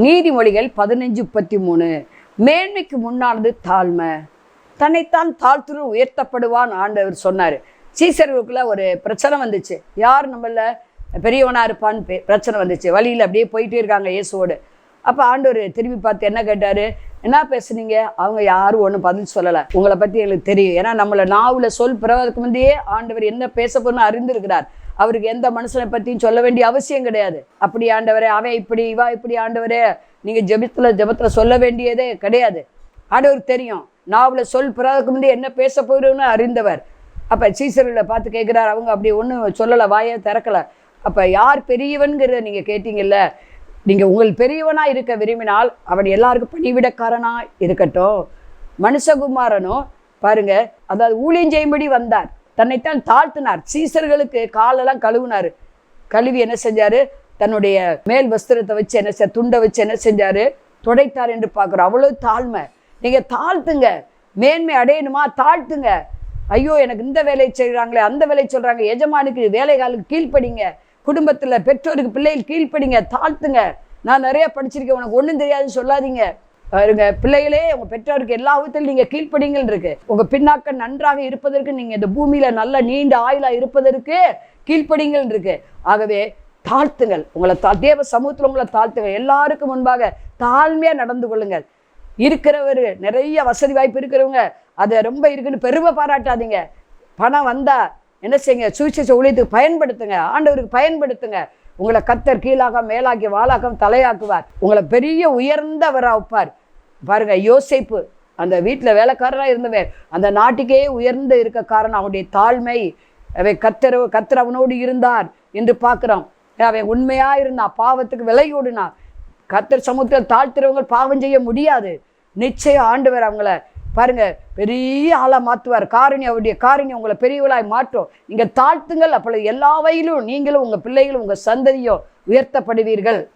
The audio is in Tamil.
நீதிமொழிகள் 15:33. மேன்மைக்கு முன்னானது தாழ்மை, தன்னைத்தான் தாழ்த்துரு உயர்த்தப்படுவான் ஆண்டவர் சொன்னார். சீசர்களுக்குள்ள ஒரு பிரச்சனை வந்துச்சு. யார் நம்மள பெரியவனா இருப்பான்னு பிரச்சனை வந்துச்சு. வழியில் அப்படியே போயிட்டே இருக்காங்க இயேசுவோடு. அப்போ ஆண்டவர் திரும்பி பார்த்து என்ன கேட்டார்? என்ன பேசுனீங்க? அவங்க யாரும் ஒன்றும் பதில் சொல்லலை. உங்களை பற்றி எங்களுக்கு தெரியும். ஏன்னா நம்மளை நாவில் சொல் பிறவதற்கு முந்தையே ஆண்டவர் என்ன பேச போகணும்னு அறிந்திருக்கிறார். அவருக்கு எந்த மனுஷனை பற்றியும் சொல்ல வேண்டிய அவசியம் கிடையாது. அப்படி ஆண்டவரே, அவன் இப்படி, இவா இப்படி, ஆண்டவரே நீங்கள் ஜெபத்தில் சொல்ல வேண்டியதே கிடையாது. ஆண்டவருக்கு தெரியும். நாவில் சொல் பிறகு முந்தைய என்ன பேச போகிறோன்னு அறிந்தவர். அப்போ சீசர்களை பார்த்து கேட்குறாரு. அவங்க அப்படி ஒன்றும் சொல்லலை, வாயை திறக்கலை. அப்போ யார் பெரியவன்கிறத நீங்கள் கேட்டீங்கல்ல, நீங்கள் உங்கள் பெரியவனாக இருக்க விரும்பினால் அவன் எல்லாருக்கும் பணிவிடக்காரனாக இருக்கட்டும். மனுஷகுமாரனும் பாருங்க, அதாவது ஊழியம் செய்யும்படி வந்தார், தன்னைத்தான் தாழ்த்தினார். சீசர்களுக்கு காலெல்லாம் கழுவினார். கழுவி என்ன செஞ்சார்? தன்னுடைய மேல் வஸ்திரத்தை வச்சு என்ன துண்டை வச்சு என்ன செஞ்சார்? துடைத்தார் என்று பார்க்குறோம். அவ்வளோ தாழ்மை. நீங்கள் தாழ்த்துங்க. மேன்மை அடையணுமா? தாழ்த்துங்க. ஐயோ எனக்கு இந்த வேலையை செய்கிறாங்களே, அந்த வேலையை சொல்கிறாங்க, எஜமானுக்கு வேலைகளுக்கு கீழ்ப்படிங்க, குடும்பத்தில் பெற்றோருக்கு பிள்ளைகள் கீழ்ப்படிங்க, தாழ்த்துங்க. நான் நிறைய படிச்சிருக்கேன், உனக்கு ஒன்றும் தெரியாதுன்னு சொல்லாதீங்க. பாருங்க, பிள்ளைகளே உங்கள் பெற்றோருக்கு எல்லா விதத்திலும் நீங்கள் கீழ்ப்படிங்கள் இருக்கு. உங்கள் பின்னாக்கள் நன்றாக இருப்பதற்கு, நீங்கள் இந்த பூமியில் நல்ல நீண்ட ஆயுளாக இருப்பதற்கு கீழ்ப்படிங்கள் இருக்கு. ஆகவே தாழ்த்துங்கள். உங்களை தேவ சமூகத்தில் உங்களை தாழ்த்துங்கள். எல்லாருக்கும் முன்பாக தாழ்மையாக நடந்து கொள்ளுங்கள். இருக்கிறவர் நிறைய வசதி வாய்ப்பு இருக்கிறவங்க அதை ரொம்ப இருக்குன்னு பெருமை பாராட்டாதீங்க. பணம் வந்தால் என்ன செய்யுங்க? சுவிசேஷ ஊழியத்துக்கு பயன்படுத்துங்க, ஆண்டவருக்கு பயன்படுத்துங்க. உங்களை கர்த்தர் கீழாக மேலாக்கி வாளாக்கம் தலையாக்குவார். உங்களை பெரிய உயர்ந்தவராக வைப்பார். பாருங்க, யோசேப்பு அந்த வீட்டில் வேலைக்காரராக இருந்தவன் அந்த நாட்டுக்கே உயர்ந்து இருக்க காரணம் அவனுடைய தாழ்மை. அவன் கர்த்தர் அவனோடு இருந்தார் என்று பார்க்குறோம். அவன் உண்மையாக இருந்தான், பாவத்துக்கு விலை ஓடினான். கர்த்தர் சமூகத்தில் தாழ்த்துறவங்க பாவம் செய்ய முடியாது. நிச்சயம் ஆண்டவர் அவங்கள பாருங்க பெரிய ஆளாக மாற்றுவார். அவருடைய காரணி உங்களை பெரியவளாய் மாற்றும். நீங்கள் தாழ்த்துங்கள். அப்பொழுது எல்லா வகையிலும் நீங்களும் உங்கள் பிள்ளைகளும் உங்கள் சந்ததியும் உயர்த்தப்படுவீர்கள்.